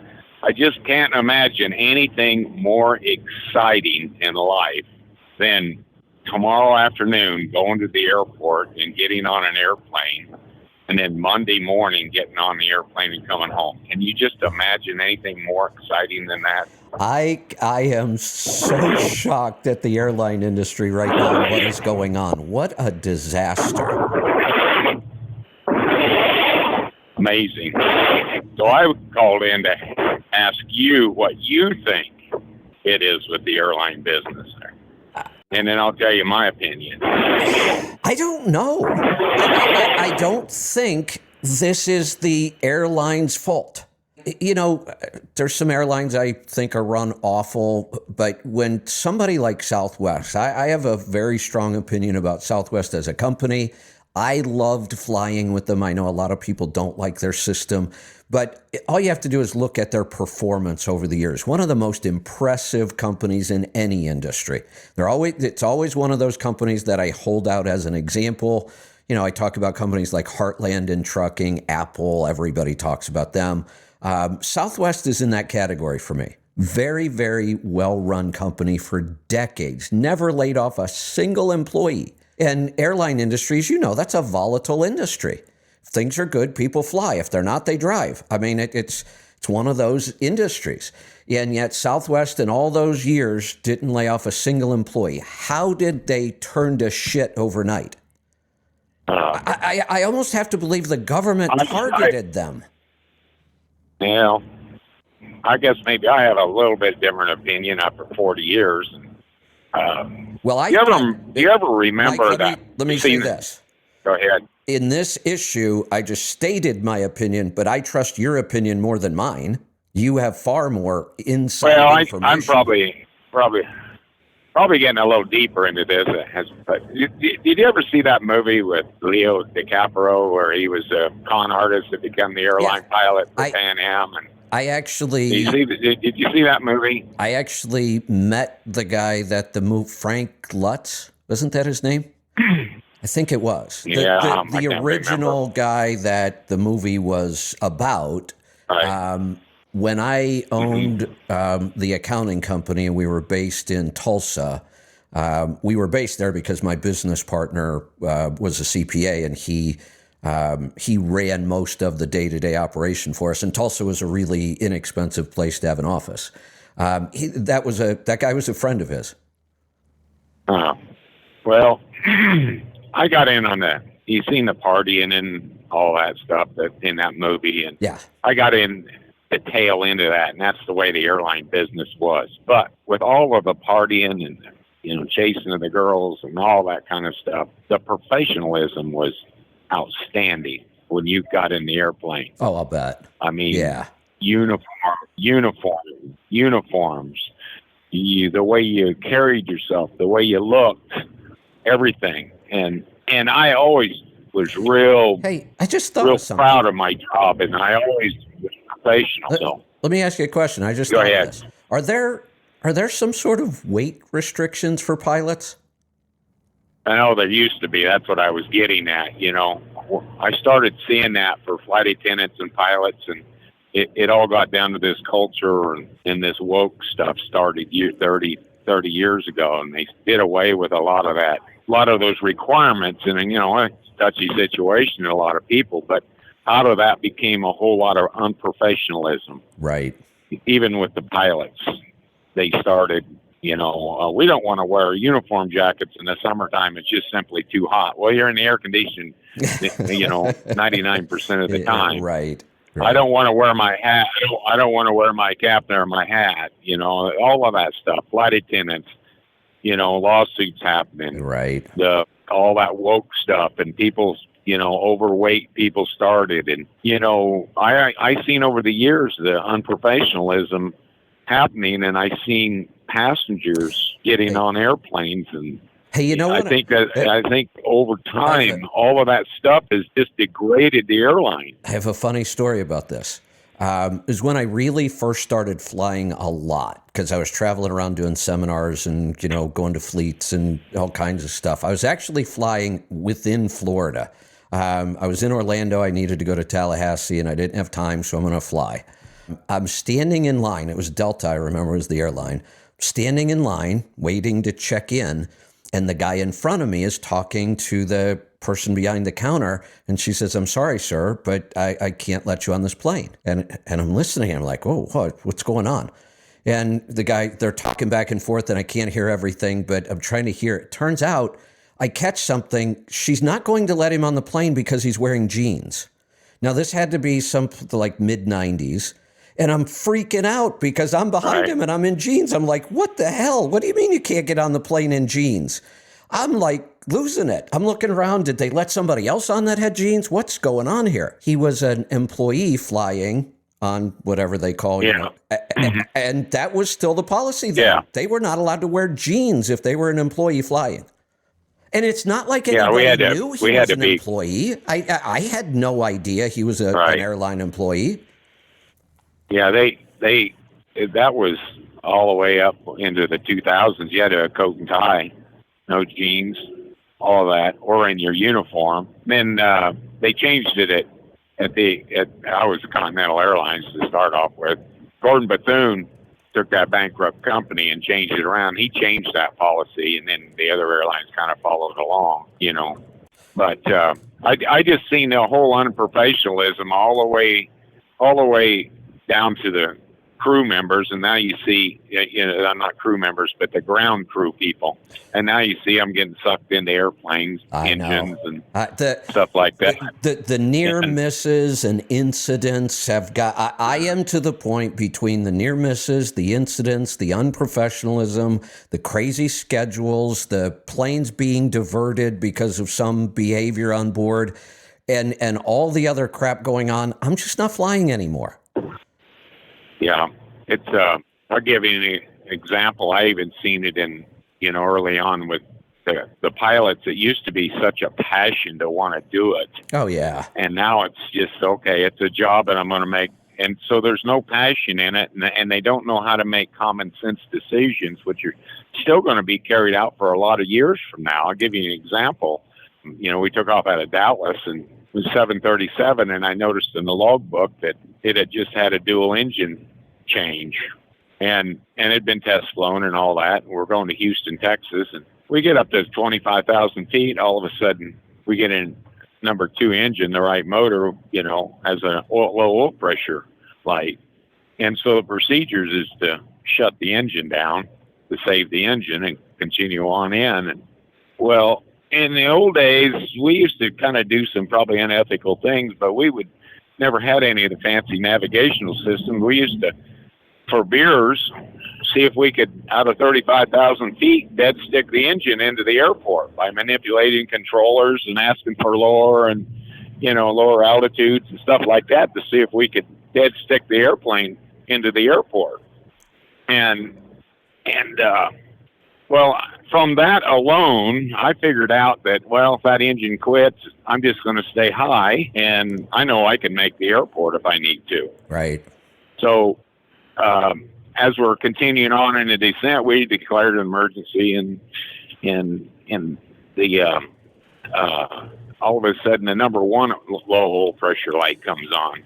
D: I just can't imagine anything more exciting in life than tomorrow afternoon going to the airport and getting on an airplane, and then Monday morning getting on the airplane and coming home. Can you just imagine anything more exciting than that?
A: I am so shocked at the airline industry right now and what is going on. What a disaster.
D: Amazing. So I called in to ask you what you think it is with the airline business there. And then I'll tell you my opinion.
A: I don't know. I don't think this is the airline's fault. You know, there's some airlines I think are run awful, but when somebody like Southwest, I have a very strong opinion about Southwest as a company. I loved flying with them. I know a lot of people don't like their system, but all you have to do is look at their performance over the years. One of the most impressive companies in any industry. It's always one of those companies that I hold out as an example. You know, I talk about companies like Heartland in trucking, Apple, everybody talks about them. Southwest is in that category for me. Very, very well-run company for decades. Never laid off a single employee. And airline industries, you know, that's a volatile industry. If things are good, people fly. If they're not, they drive. I mean, it's one of those industries. And yet Southwest in all those years didn't lay off a single employee. How did they turn to shit overnight? I almost have to believe the government targeted them.
D: Yeah, I guess maybe I have a little bit different opinion after 40 years.
A: Well,
D: do you ever remember
A: Mike,
D: that?
A: Let me say this.
D: Go ahead.
A: In this issue, I just stated my opinion, but I trust your opinion more than mine. You have far more inside information.
D: I'm probably getting a little deeper into this. But did you ever see that movie with Leo DiCaprio where he was a con artist to become the airline pilot for Pan Am? And did you see that movie?
A: I actually met the guy that Frank Lutz, wasn't that his name? I think it was. The original guy that the movie was about. Right. When I owned the accounting company and we were based in Tulsa, we were based there because my business partner was a CPA and he ran most of the day-to-day operation for us. And Tulsa was a really inexpensive place to have an office. That guy was a friend of his. Well,
D: I got in on that. You seen the partying and all that stuff in that movie, and I got in the tail end of that, and that's the way the airline business was. But with all of the partying and chasing of the girls and all that kind of stuff, the professionalism was outstanding when you got in the airplane.
A: Oh, I'll bet.
D: I mean, uniforms, the way you carried yourself, the way you looked, everything. And I always was
A: I just thought
D: real
A: of something.
D: proud of my job, and I always was professional.
A: Let me ask you a question. I just thought of this. Are there some sort of weight restrictions for pilots?
D: I know there used to be. That's what I was getting at. I started seeing that for flight attendants and pilots, and it all got down to this culture and this woke stuff started 30 years ago, and they did away with a lot of that. A lot of those requirements, and it's a touchy situation to a lot of people, but out of that became a whole lot of unprofessionalism.
A: Right.
D: Even with the pilots, they started, we don't want to wear uniform jackets in the summertime. It's just simply too hot. Well, you're in the air conditioned, 99% of the time.
A: Right.
D: I don't want to wear my hat. I don't want to wear my cap or my hat. All of that stuff. Flight attendants. Lawsuits happening.
A: Right.
D: All that woke stuff and people, overweight people started. And, I seen over the years the unprofessionalism happening, and I seen passengers getting on airplanes and
A: Hey, you know what?
D: I think over time, all of that stuff has just degraded the airline.
A: I have a funny story about this. Is when I really first started flying a lot, because I was traveling around doing seminars and, going to fleets and all kinds of stuff. I was actually flying within Florida. I was in Orlando. I needed to go to Tallahassee, and I didn't have time, so I'm going to fly. I'm standing in line. It was Delta, I remember, was the airline. Standing in line, waiting to check in, and the guy in front of me is talking to the person behind the counter, and she says, "I'm sorry, sir, but I can't let you on this plane." And I'm listening, and I'm like, "Oh, what's going on?" And the guy, they're talking back and forth, and I can't hear everything, but I'm trying to hear it. Turns out, I catch something. She's not going to let him on the plane because he's wearing jeans. Now, this had to be like mid-90s. And I'm freaking out because I'm behind him and I'm in jeans. I'm like, what the hell? What do you mean you can't get on the plane in jeans? I'm like losing it. I'm looking around. Did they let somebody else on that had jeans? What's going on here? He was an employee flying on whatever they call, and that was still the policy then. Yeah. They were not allowed to wear jeans if they were an employee flying. And it's not like anybody knew he was an employee. I had no idea he was an airline employee.
D: Yeah, that was all the way up into the 2000s. You had a coat and tie, no jeans, all of that, or in your uniform. Then they changed it I was at Continental Airlines to start off with. Gordon Bethune took that bankrupt company and changed it around. He changed that policy, and then the other airlines kind of followed along, But I just seen the whole unprofessionalism all the way down to the crew members, and now you see, I'm not crew members, but the ground crew people, and now you see them getting sucked into airplanes, engines, and stuff like that.
A: The near misses and incidents have got. I am to the point between the near misses, the incidents, the unprofessionalism, the crazy schedules, the planes being diverted because of some behavior on board, and all the other crap going on. I'm just not flying anymore.
D: Yeah, it's. I'll give you an example. I even seen it in, early on with the pilots. It used to be such a passion to want to do it.
A: Oh yeah.
D: And now it's just okay. It's a job, and I'm going to make. And so there's no passion in it, and they don't know how to make common sense decisions, which are still going to be carried out for a lot of years from now. I'll give you an example. We took off out of Dallas and. It was 737, and I noticed in the logbook that it had just had a dual engine change, and it had been test flown and all that. We're going to Houston, Texas, and we get up to 25,000 feet. All of a sudden, we get in number 2 engine, the right motor, has a low oil pressure light, and so the procedures is to shut the engine down to save the engine and continue on in. And, well. In the old days, we used to kind of do some probably unethical things, but we would never had any of the fancy navigational systems. We used to, for beers, see if we could, out of 35,000 feet, dead stick the engine into the airport by manipulating controllers and asking for lower altitudes and stuff like that to see if we could dead stick the airplane into the airport. Well, from that alone, I figured out that, if that engine quits, I'm just going to stay high, and I know I can make the airport if I need to.
A: Right.
D: So as we're continuing on in the descent, we declared an emergency, and the all of a sudden the number 1 low oil pressure light comes on.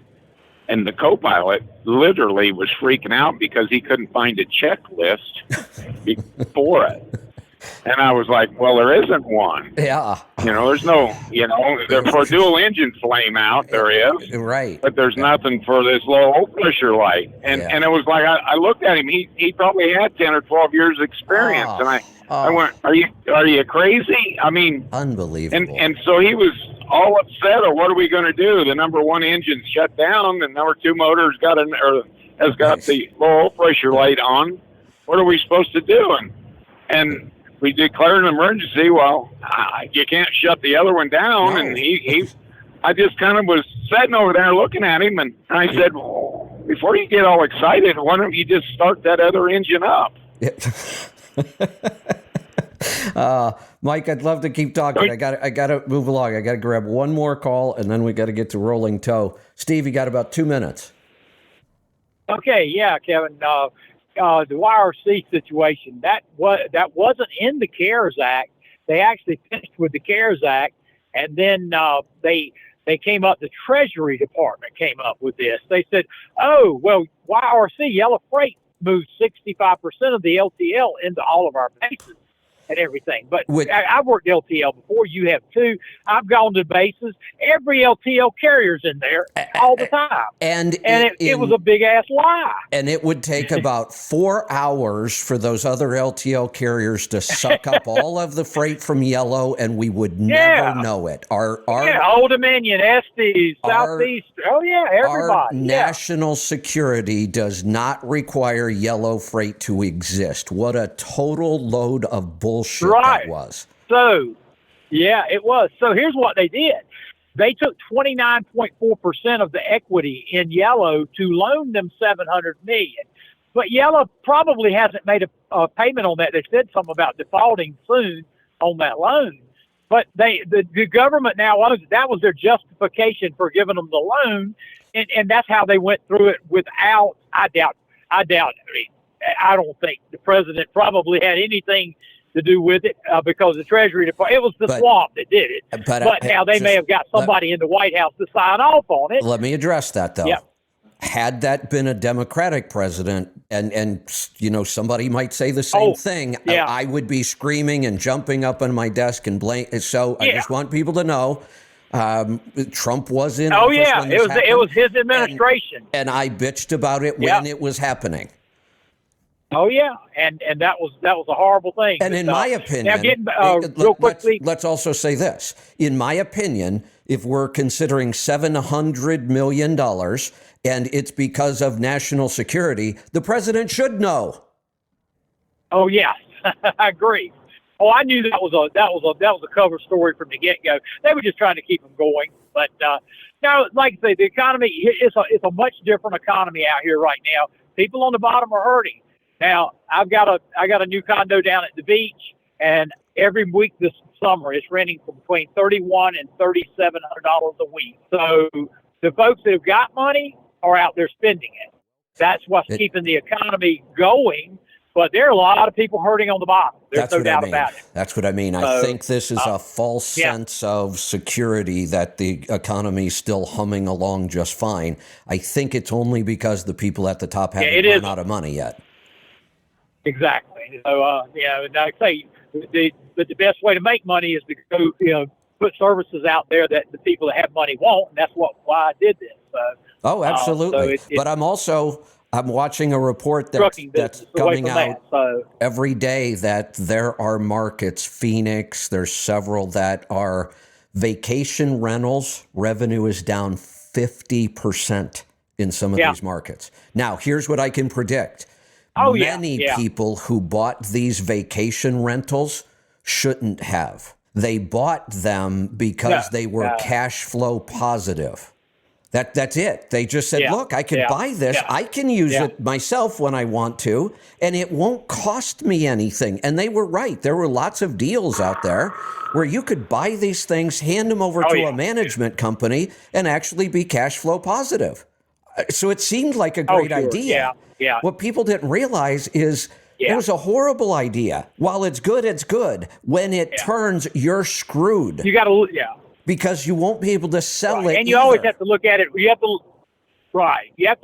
D: And the co-pilot literally was freaking out because he couldn't find a checklist for it. And I was like, well, there isn't one.
A: Yeah.
D: There's no, for dual engine flame out, there is.
A: Right.
D: But there's nothing for this low oil pressure light. And it was like, I looked at him. He probably had 10 or 12 years experience. And I went, are you crazy? I mean.
A: Unbelievable.
D: And so he was all upset, or what are we going to do? The number 1 engine shut down, and number 2 motor's has got the low oil pressure light on. What are we supposed to do? And we declared an emergency. Well, you can't shut the other one down. No. And I just kind of was sitting over there looking at him, and I said, well, before you get all excited, why don't you just start that other engine up?
A: Mike, I'd love to keep talking. I got to move along. I got to grab one more call, and then we got to get to rolling toe. Steve, you got about 2 minutes.
E: Okay, yeah, Kevin. The YRC situation that wasn't in the CARES Act. They actually finished with the CARES Act, and then they came up. The Treasury Department came up with this. They said, "Oh, well, YRC Yellow Freight moved 65% of the LTL into all of our bases and everything." But I've worked LTL before. You have too. I've gone to bases. Every LTL carrier's in there all the time. And it was a big ass lie.
A: And it would take about 4 hours for those other LTL carriers to suck up all of the freight from Yellow, and we would never know it.
E: Old Dominion, Estes, Southeast. Everybody.
A: Our national security does not require Yellow Freight to exist. What a total load of bullshit that was.
E: So, yeah, it was. So here's what they did. They took 29.4% of the equity in Yellow to loan them $700 million. But Yellow probably hasn't made a payment on that. They said something about defaulting soon on that loan. But the government now, that was their justification for giving them the loan, and that's how they went through it without. I doubt. I mean, I don't think the president probably had anything to do with it because the Treasury Department, it was the swamp that did it. But now they may have got somebody in the White House to sign off on it.
A: Let me address that, though.
E: Yep.
A: Had that been a Democratic president, and somebody might say the same thing, I would be screaming and jumping up on my desk and blame. So I just want people to know Trump was in.
E: Oh yeah, it was his administration,
A: and I bitched about it when it was happening.
E: Oh yeah, and that was a horrible thing.
A: And in my opinion,
E: now getting real quickly,
A: let's also say this. In my opinion, if we're considering $700 million and it's because of national security, the president should know.
E: Oh yeah, I agree. Oh, I knew that was a cover story from the get-go. They were just trying to keep them going. But no, like I say, the economy it's a much different economy out here right now. People on the bottom are hurting. Now, I got a new condo down at the beach, and every week this summer it's renting for between $3,100 and $3,700 a week. So the folks that have got money are out there spending it. That's what's keeping the economy going. But there are a lot of people hurting on the bottom. There's no doubt about it.
A: That's what I mean. I think this is a false sense of security that the economy is still humming along just fine. I think it's only because the people at the top haven't run out of money yet.
E: Exactly. So, and I say the best way to make money is to go, put services out there that the people that have money want, and that's why I did this.
A: Oh, absolutely. But I'm watching a report that's coming out every day that there are markets, Phoenix, there's several that are vacation rentals. Revenue is down 50% in some of these markets. Now, here's what I can predict. Many people who bought these vacation rentals shouldn't have. They bought them because they were cash flow positive. That's it. They just said, look, I can buy this. I can use it myself when I want to, and it won't cost me anything. And they were right. There were lots of deals out there where you could buy these things, hand them over to a management company, and actually be cash flow positive. So it seemed like a great idea. Yeah. What people didn't realize is it was a horrible idea. While it's good, it's good. When it turns, you're screwed.
E: You got to,
A: because you won't be able to sell it.
E: And you always have to look at it. You have to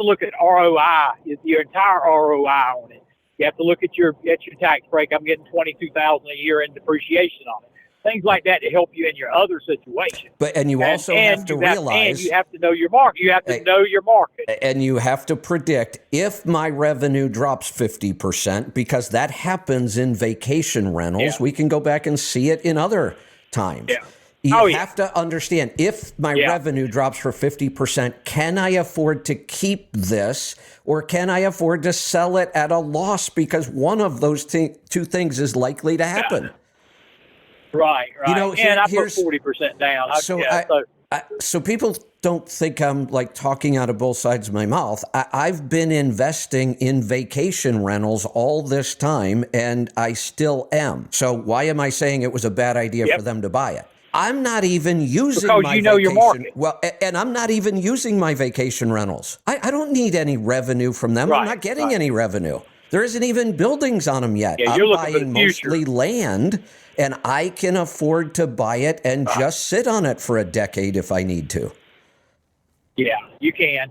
E: look at ROI, your entire ROI on it. You have to look at your tax break. I'm getting $22,000 a year in depreciation on it. Things like that to help you in your other situation.
A: And you also have to realize...
E: And you have to know your market. You have to know your market.
A: And you have to predict if my revenue drops 50%, because that happens in vacation rentals. We can go back and see it in other times. You have to understand, if my revenue drops for 50%, can I afford to keep this, or can I afford to sell it at a loss? Because one of those two things is likely to happen.
E: Right. And I put 40% down.
A: So people don't think I'm like talking out of both sides of my mouth. I've been investing in vacation rentals all this time, and I still am. So why am I saying it was a bad idea for them to buy it? I'm not even using
E: because
A: my
E: you know your
A: vacation.
E: market.
A: Well, and I'm not even using my vacation rentals. I don't need any revenue from them. I'm
E: Right,
A: not getting
E: right.
A: any revenue. There isn't even buildings on them yet.
E: Yeah,
A: I'm
E: you're looking for
A: buying
E: the future.
A: mostly land, and I can afford to buy it and just sit on it for a decade if I need to.
E: Yeah, you can,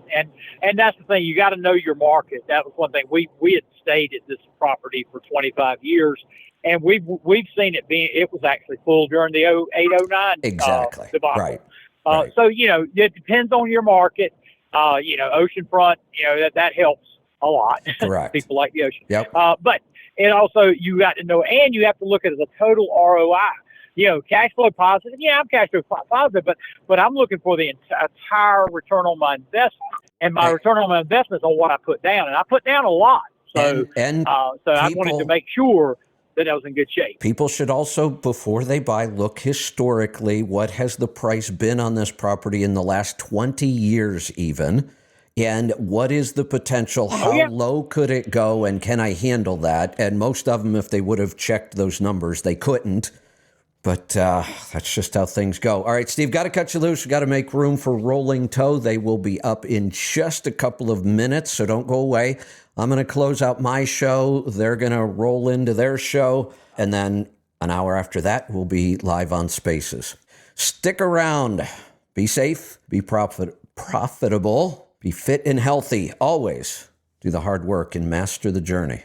E: and that's the thing. You got to know your market. That was one thing. We had stayed at this property for 25 years, and we've seen it being. It was actually full during the 08-09
A: Exactly.
E: debacle.
A: Right. Right.
E: So it depends on your market. Oceanfront. That helps a lot.
A: Correct.
E: People like the ocean.
A: Yep.
E: But it also you got to know, and you have to look at the total ROI. Cash flow positive. Yeah, I'm cash flow positive, but I'm looking for the entire return on my investment, and my return on my investment is on what I put down, and I put down a lot. So, so I wanted to make sure that I was in good shape.
A: People should also, before they buy, look historically. What has the price been on this property in the last 20 years, even? And what is the potential? How low could it go? And can I handle that? And most of them, if they would have checked those numbers, they couldn't. But that's just how things go. All right, Steve, got to cut you loose. We got to make room for Rolling Toe. They will be up in just a couple of minutes, so don't go away. I'm going to close out my show. They're going to roll into their show. And then an hour after that, we'll be live on Spaces. Stick around. Be safe. Be profitable. Be fit and healthy. Always do the hard work and master the journey.